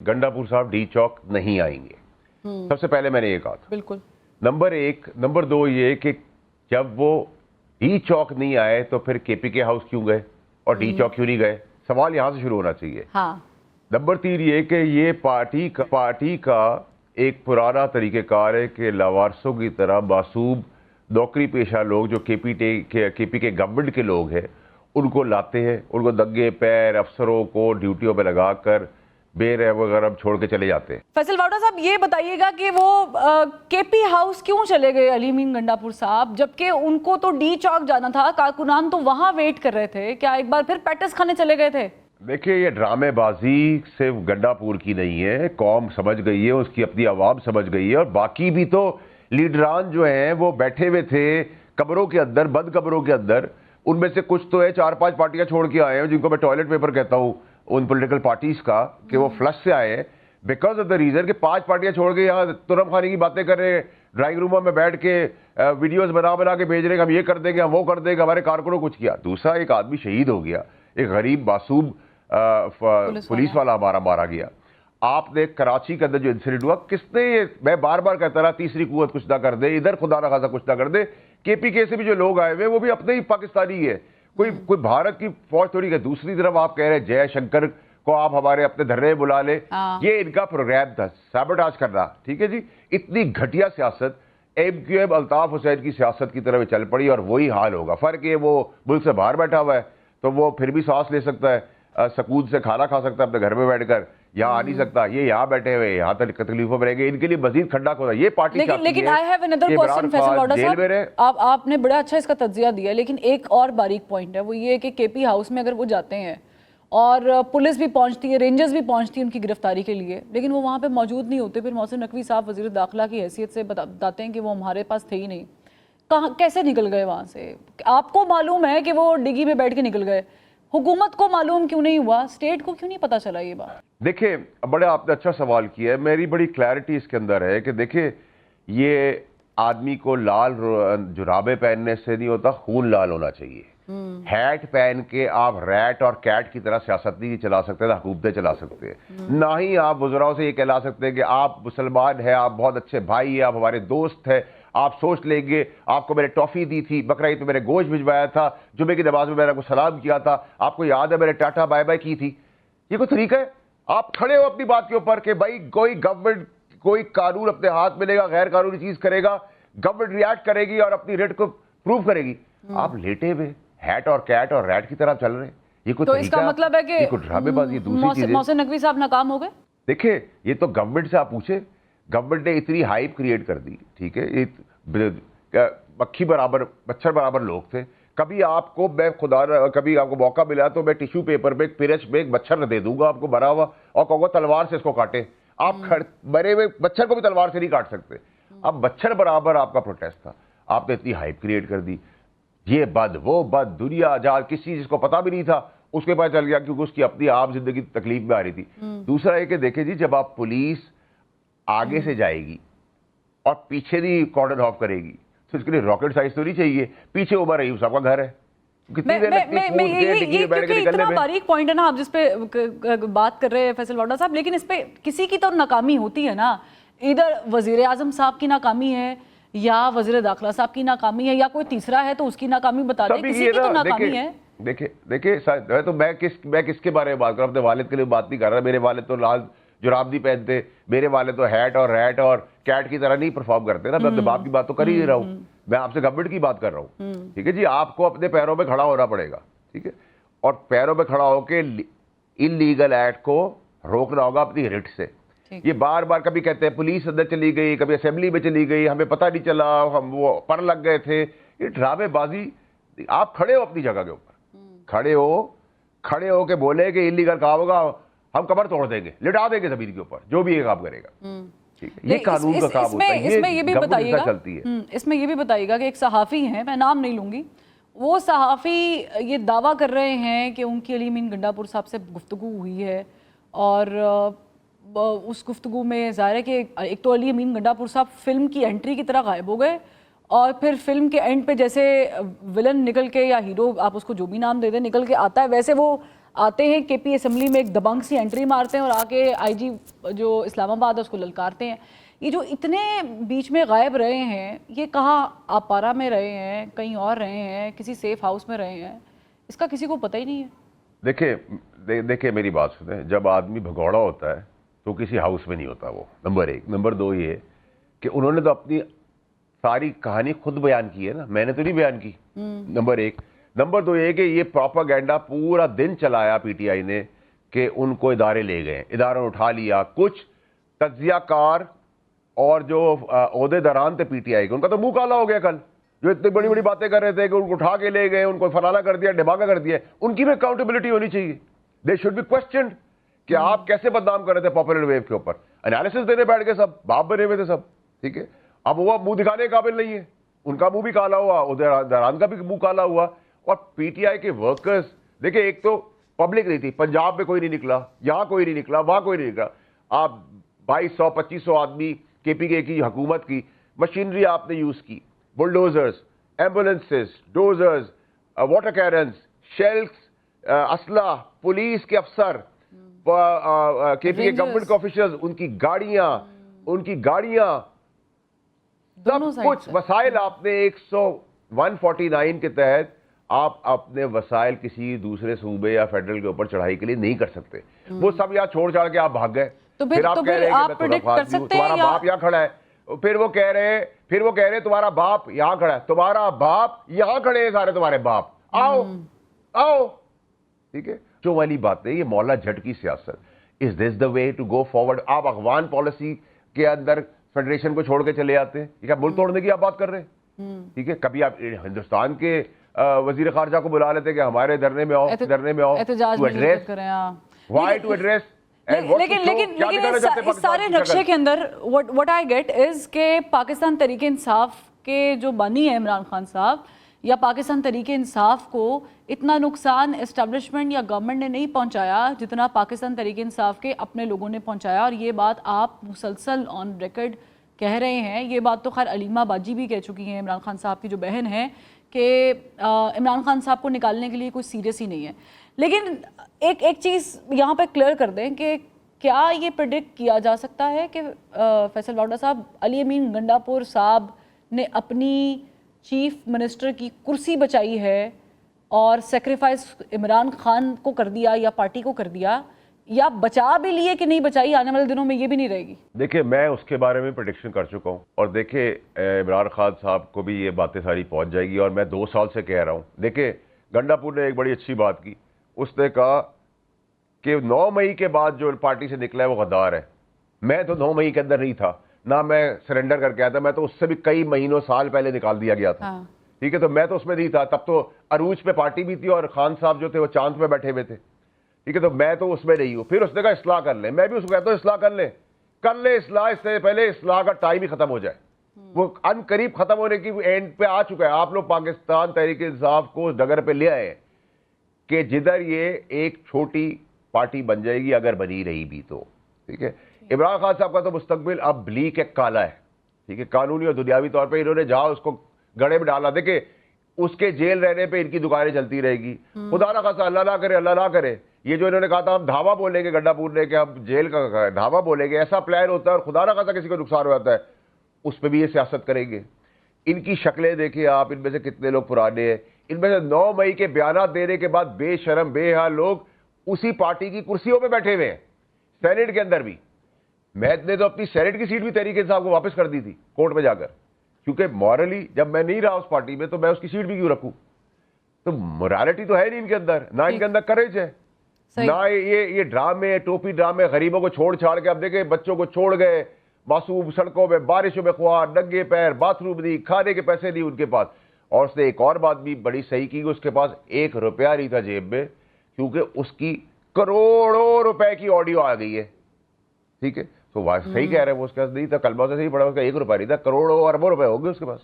गंडापुर साहब डी चौक नहीं आएंगे। सबसे पहले मैंने ये कहा था। बिल्कुल। नंबर एक। नंबर दो ये कि जब वो डी चौक नहीं आए तो फिर केपीके हाउस क्यों गए और डी चौक क्यों नहीं गए? सवाल यहां से शुरू होना चाहिए। हाँ। नंबर तीन ये कि ये पार्टी का एक पुराना तरीक़ेकार है कि लावारसों की तरह मासूम नौकरी पेशा लोग जो केपीके गवर्नमेंट के लोग हैं उनको लाते हैं, उनको दंगे पैर अफसरों को ड्यूटियों पे लगाकर बेर वगैरह छोड़ के चले जाते हैं। फैसल वाडा साहब ये बताइएगा कि वो केपी हाउस क्यों चले गए अली अमीन गंडापुर साहब, जबकि उनको तो डी चौक जाना था, कारकुनान तो वहां वेट कर रहे थे, क्या एक बार फिर पैटिस खाने चले गए थे? देखिए ये ड्रामेबाजी सिर्फ गंडापुर की नहीं है, कौम समझ गई है, उसकी अपनी आवाम समझ गई है, और बाकी भी तो लीडरान जो हैं वो बैठे हुए थे कब्रों के अंदर, बंद कब्रों के अंदर। उनमें से कुछ तो है 4-5 पार्टियां छोड़ के आए हैं जिनको मैं टॉयलेट पेपर कहता हूं उन पॉलिटिकल पार्टीज का, कि वो फ्लश से आए हैं बिकॉज ऑफ द रीजन कि 5 पार्टियां छोड़ के यहाँ तुरम खानी की बातें कर रहे हैं, ड्राइंग रूमों में बैठ के वीडियोस बना के भेज रहे हैं, हम ये कर देंगे, हम वो कर देंगे, हमारे कारकुनों कुछ किया। दूसरा, एक आदमी शहीद हो गया, एक गरीब मासूम पुलिस वाला हमारा मारा गया। आपने कराची के अंदर जो इंसिडेंट हुआ, किसने ये, मैं बार बार कहता रहा तीसरी कुव्वत कुछ ना कर दे, इधर खुदा ना खासा कुछ ना कर दे। केपीके से भी जो लोग आए हुए वो भी अपने ही पाकिस्तानी है, कोई भारत की फौज थोड़ी है। दूसरी तरफ आप कह रहे हैं जयशंकर को आप हमारे अपने धरने बुला ले, ये इनका प्रोग्राम था साबोटाज करना, ठीक है जी। इतनी घटिया सियासत एमक्यूएम अल्ताफ हुसैन की सियासत की तरफ चल पड़ी और वही हाल होगा। फर्क ये वो मुल्क से बाहर बैठा हुआ है तो वो फिर भी सांस ले सकता है, सकून से खाना खा सकता है अपने घर में बैठकर, यहाँ आ नहीं सकता। ये यहाँ बैठे हुए यहाँ तकलीफों में रहेंगे, इनके लिए मजीद खड्डा खोदा। ये पार्टी लेकिन I have another question Faisal Vawda साहब, आपने बड़ा अच्छा इसका तज्जिया दिया, लेकिन एक और बारीक पॉइंट है, वो ये कि केपी हाउस में अगर वो जाते हैं और पुलिस भी पहुंचती है, रेंजर्स भी पहुंचती है उनकी गिरफ्तारी के लिए, लेकिन वो वहाँ पे मौजूद नहीं होते, फिर मोहसिन नकवी साहब वज़ीर दाखिला की हैसियत से बताते हैं कि वो हमारे पास थे ही नहीं। कहाँ कैसे निकल गए वहाँ से? आपको मालूम है कि वो डिग्गी में बैठ के निकल गए, हुकूमत को मालूम क्यों नहीं हुआ, स्टेट को क्यों नहीं पता चला ये बात? देखिए बड़े आपने अच्छा सवाल किया है, मेरी बड़ी क्लैरिटी इसके अंदर है कि देखिए ये आदमी को लाल जुराबे पहनने से नहीं होता, खून लाल होना चाहिए। हैट पहन के आप रैट और कैट की तरह सियासत नहीं चला सकते, ना हुकूमतें चला सकते, ना ही आप वज़राओं से ये कहला सकते हैं कि आप मुसलमान हैं, आप बहुत अच्छे भाई हैं, आप हमारे दोस्त हैं, आप सोच लेंगे आपको मैंने टॉफी दी थी, बकरा ईद में मैंने गोश्त भिजवाया था, जुमे की नमाज में मैंने आपको सलाम किया था, आपको याद है मैंने टाटा बाय बाय की थी। ये कोई तरीका है? आप खड़े हो अपनी बात के ऊपर कि भाई कोई गवर्नमेंट कोई कानून अपने हाथ में लेगा, गैर कानूनी चीज करेगा, गवर्नमेंट रिएक्ट करेगी और अपनी रेट को प्रूव करेगी। आप लेटे हुए हैट और कैट और रैट की तरह चल रहे हैं, ये कोई तो इसका मतलब है कि ड्रामेबाजी। दूसरी चीज, मोहसिन नकवी साहब नाकाम हो गए। देखिए ये तो गवर्नमेंट से आप पूछे, गवर्नमेंट ने इतनी हाइप क्रिएट कर दी, ठीक है, मक्खी बराबर मच्छर बराबर लोग थे। कभी आपको मैं कभी आपको मौका मिला तो मैं टिश्यू पेपर में पिरच में एक मच्छर दे दूंगा आपको भरा हुआ और कहूँगा तलवार से इसको काटे। आप मरे हुए मच्छर को भी तलवार से नहीं काट सकते। अब मच्छर बराबर आपका प्रोटेस्ट था, आपने इतनी हाइप क्रिएट कर दी, ये बद वो बद, दुनिया आजाद, किसी जिसको पता भी नहीं था उसके पास चल गया क्योंकि उसकी अपनी आम जिंदगी तकलीफ में आ रही थी। दूसरा है कि देखिए जी, जब आप पुलिस आगे से जाएगी और पीछे नहीं कॉर्डन ऑफ करेगी तो इसके लिए रॉकेट साइंस तो नहीं चाहिए। पीछे उमर रही सबका घर है, इतना बारीक पॉइंट है ना आप जिस पे बात कर रहे हैं फैसल वाडा साहब, लेकिन इस पे किसी की तो नाकामी होती है ना। इधर वजीर आजम साहब की नाकामी है या वजीर दाखिला साहब की नाकामी है या कोई तीसरा है तो उसकी नाकामी बता दें, किसी की तो नाकामी है। देखिए तो मैं किसके बारे में बात कर रहा हूँ? अपने वालिद के लिए बात नहीं कर रहा। मेरे वालिद तो लाल जुराब नहीं पहनते, मेरे वाले तो हैट और रैट और कैट की तरह नहीं परफॉर्म करते ना। मैं अपने बाप की बात तो कर ही रहा हूँ, मैं आपसे गवर्नमेंट की बात कर रहा हूँ, ठीक है जी। आपको अपने पैरों पे खड़ा होना पड़ेगा, ठीक है, और पैरों पे खड़ा होके इलीगल एक्ट को रोकना होगा अपनी रिट से। ये बार बार कभी कहते हैं पुलिस अंदर चली गई, कभी असेंबली में चली गई, हमें पता नहीं चला, हम वो पर लग गए थे, ये ड्रामेबाजी। आप खड़े हो अपनी जगह के ऊपर, खड़े हो के बोले कि इलीगल काम होगा, हम कमर तोड़ देंगे, लिटा देंगे जमीन के ऊपर, जो भी ये काम करेगा, ठीक है। ये कानून का काम होता है। इसमें ये भी बताइएगा, इसमें ये भी बताइएगा कि एक सहाफ़ी हैं, मैं नाम नहीं लूंगी, वो सहाफ़ी ये दावा कर रहे हैं कि उनकी अली अमीन गंडापुर साहब से गुफ्तगू हुई है और उस गुफ्तगू में ज़ाहिर है कि एक तो अली अमीन गंडापुर साहब फिल्म की एंट्री की तरह गायब हो गए और फिर फिल्म के एंड पे जैसे विलन निकल के या हीरो, आप उसको जो भी नाम दे दें, निकल के आता है, वैसे वो آتے ہیں کے پی اسمبلی میں ایک دبنگ سی انٹری مارتے ہیں اور آ کے آئی جی جو اسلام آباد ہے اس کو للکارتے ہیں. یہ جو اتنے بیچ میں غائب رہے ہیں, یہ کہاں آپارا میں رہے ہیں, کہیں اور رہے ہیں, کسی سیف ہاؤس میں رہے ہیں, اس کا کسی کو پتہ ہی نہیں ہے. دیکھیں میری بات سنیں, جب آدمی بھگوڑا ہوتا ہے تو کسی ہاؤس میں نہیں ہوتا وہ, نمبر 1. نمبر 2 یہ کہ انہوں نے تو اپنی ساری کہانی خود بیان کی ہے نا, میں نے تو نہیں بیان کی, نمبر 1. نمبر 2 یہ کہ یہ پروپیگنڈا پورا دن چلایا پی ٹی آئی نے کہ ان کو ادارے لے گئے, اداروں نے اٹھا لیا. کچھ تجزیہ کار اور جو عہدے داران تھے پی ٹی آئی کے, ان کا تو منہ کالا ہو گیا کل, جو اتنی بڑی بڑی باتیں کر رہے تھے کہ ان کو اٹھا کے لے گئے, ان کو فلانا کر دیا, ڈھماکہ کر دیا. ان کی بھی اکاؤنٹیبلٹی ہونی چاہیے. دے شوڈ بی کوسچنڈ کہ آپ کیسے بدنام کر رہے تھے پاپولر ویو کے اوپر. انالیسس دینے بیٹھ گئے, سب باپ بنے ہوئے تھے سب, ٹھیک ہے. اب وہ منہ دکھانے کے قابل نہیں ہے, ان کا منہ بھی کالا ہوا, عہدیداران کا بھی منہ کالا ہوا. اور پی ٹی آئی کے ورکرز, دیکھیں ایک تو پبلک نہیں تھی, پنجاب میں کوئی نہیں نکلا, یہاں کوئی نہیں نکلا, وہاں کوئی نہیں نکلا. آپ 2200-2500 آدمی کے پی کے کی حکومت کی مشینری آپ نے یوز کی, بلڈوزرز, ایمبولینسز, ڈوزرز, واٹر کیرنز, شیلس, اسلحہ, پولیس کے افسر, کے پی کے گورنمنٹ کے آفیشرز, ان کی گاڑیاں, سب کچھ وسائل آپ نے 149 کے تحت آپ اپنے وسائل کسی دوسرے صوبے یا فیڈرل کے اوپر چڑھائی کے لیے نہیں کر سکتے. وہ سب یہاں چھوڑ چھاڑ کے آپ بھاگ گئے. پھر آپ کہہ رہے ہیں کہ تمہارا باپ یہاں کھڑا ہے, پھر وہ کہہ رہے تمہارا باپ یہاں کھڑا ہے, تمہارا باپ یہاں کھڑے ہیں سارے تمہارے باپ, آؤ, ٹھیک ہے. جو والی بات ہے, یہ مولا جٹ کی سیاست. Is this the way to go forward? آپ افغان پالیسی کے اندر فیڈریشن کو چھوڑ کے چلے آتے ہیں, کیا ملک توڑنے کی آپ بات کر رہے ہیں, ٹھیک ہے. کبھی آپ ہندوستان کے وزیر خارجہ کو بلا لیتے کہ ہمارے دھرنے میں آؤ, احتجاج میں شرکت کریں. why to address لیکن اس سارے نقشے کے اندر what I get is کہ پاکستان تحریک انصاف کے جو بانی ہے عمران خان صاحب, یا پاکستان تحریک انصاف کو اتنا نقصان اسٹیبلشمنٹ یا گورنمنٹ نے نہیں پہنچایا جتنا پاکستان تحریک انصاف کے اپنے لوگوں نے پہنچایا. اور یہ بات آپ مسلسل آن ریکارڈ کہہ رہے ہیں. یہ بات تو خیر علیمہ باجی بھی کہہ چکی ہیں, عمران خان صاحب کی جو بہن ہے, کہ عمران خان صاحب کو نکالنے کے لیے کوئی سیریس ہی نہیں ہے. لیکن ایک چیز یہاں پہ کلیئر کر دیں کہ کیا یہ پریڈکٹ کیا جا سکتا ہے کہ فیصل واوڈا صاحب, علی امین گنڈاپور صاحب نے اپنی چیف منسٹر کی کرسی بچائی ہے اور سیکریفائز عمران خان کو کر دیا یا پارٹی کو کر دیا, یا بچا بھی لیے کہ نہیں بچائی, آنے والے دنوں میں یہ بھی نہیں رہے گی؟ دیکھیں میں اس کے بارے میں پریڈکشن کر چکا ہوں, اور دیکھیں عمران خان صاحب کو بھی یہ باتیں ساری پہنچ جائے گی, اور میں 2 سال سے کہہ رہا ہوں. دیکھیں گنڈاپور نے ایک بڑی اچھی بات کی, اس نے کہا کہ 9 مئی کے بعد جو پارٹی سے نکلا ہے وہ غدار ہے. میں تو 9 مئی کے اندر نہیں تھا, نہ میں سرنڈر کر کے آیا تھا, میں تو اس سے بھی کئی مہینوں سال پہلے نکال دیا گیا تھا, ٹھیک ہے. تو میں تو اس میں نہیں تھا, تب تو عروج پہ پارٹی بھی تھی اور خان صاحب جو تھے وہ چاند پہ بیٹھے ہوئے تھے, ٹھیک ہے. تو میں تو اس میں نہیں ہوں. پھر اس نے کہا اصلاح کر لیں, میں بھی اس کو کہتا ہوں اصلاح کر لیں اصلاح, اس سے پہلے اصلاح کا ٹائم ہی ختم ہو جائے. وہ ان قریب ختم ہونے کی اینڈ پہ آ چکا ہے. آپ لوگ پاکستان تحریک انصاف کو ڈگر پہ لے آئے کہ جدھر یہ ایک چھوٹی پارٹی بن جائے گی اگر بنی رہی بھی تو, ٹھیک ہے. عمران خان صاحب کا تو مستقبل اب بلیک ہے, کالا ہے, ٹھیک ہے. قانونی اور دنیاوی طور پہ انہوں نے جہاں اس کو گڑے میں ڈالا, دیکھیں اس کے جیل رہنے پہ ان کی دکانیں چلتی رہے گی. خدا نہ خاصا, اللہ نہ کرے, یہ جو انہوں نے کہا تھا ہم ڈھابا بولیں گے گنڈاپور نے, کہ ہم جیل کا ڈھابا بولیں گے, ایسا پلان ہوتا ہے اور خدا نہ خاصا کسی کو نقصان ہو جاتا ہے, اس پہ بھی یہ سیاست کریں گے. ان کی شکلیں دیکھیں آپ, ان میں سے کتنے لوگ پرانے ہیں. ان میں سے 9 مئی کے بیانات دینے کے بعد بے شرم بے حال لوگ اسی پارٹی کی کرسیوں پہ بیٹھے ہوئے ہیں, سینٹ کے اندر بھی. میں نے تو اپنی سینٹ کی سیٹ بھی تحریک انصاف کو واپس کر دی تھی کورٹ میں جا کر, کیونکہ مورلی جب میں نہیں رہا اس پارٹی میں تو میں اس کی سیٹ بھی کیوں رکھوں. تو مورالٹی تو ہے نہیں ان کے اندر, نہ ان کے اندر کریج ہے, نہ یہ ڈرامے, ٹوپی ڈرامے, غریبوں کو چھوڑ چھاڑ کے. اب دیکھیں بچوں کو چھوڑ گئے معصوم سڑکوں میں, بارشوں میں خوار, ننگے پیر, باتھ روم نہیں, کھانے کے پیسے نہیں ان کے پاس. اور اس نے ایک اور بات بھی بڑی صحیح کی, اس کے پاس 1 روپیہ نہیں تھا جیب میں, کیونکہ اس کی کروڑوں روپے کی آڈیو آ گئی ہے, ٹھیک ہے. تو صحیح کہہ رہے ہیں, وہ اس کے پاس نہیں تھا, کلمہ سے صحیح پڑا, اس کا 1 روپیہ نہیں تھا, کروڑوں اربوں روپے ہو گئے اس کے پاس.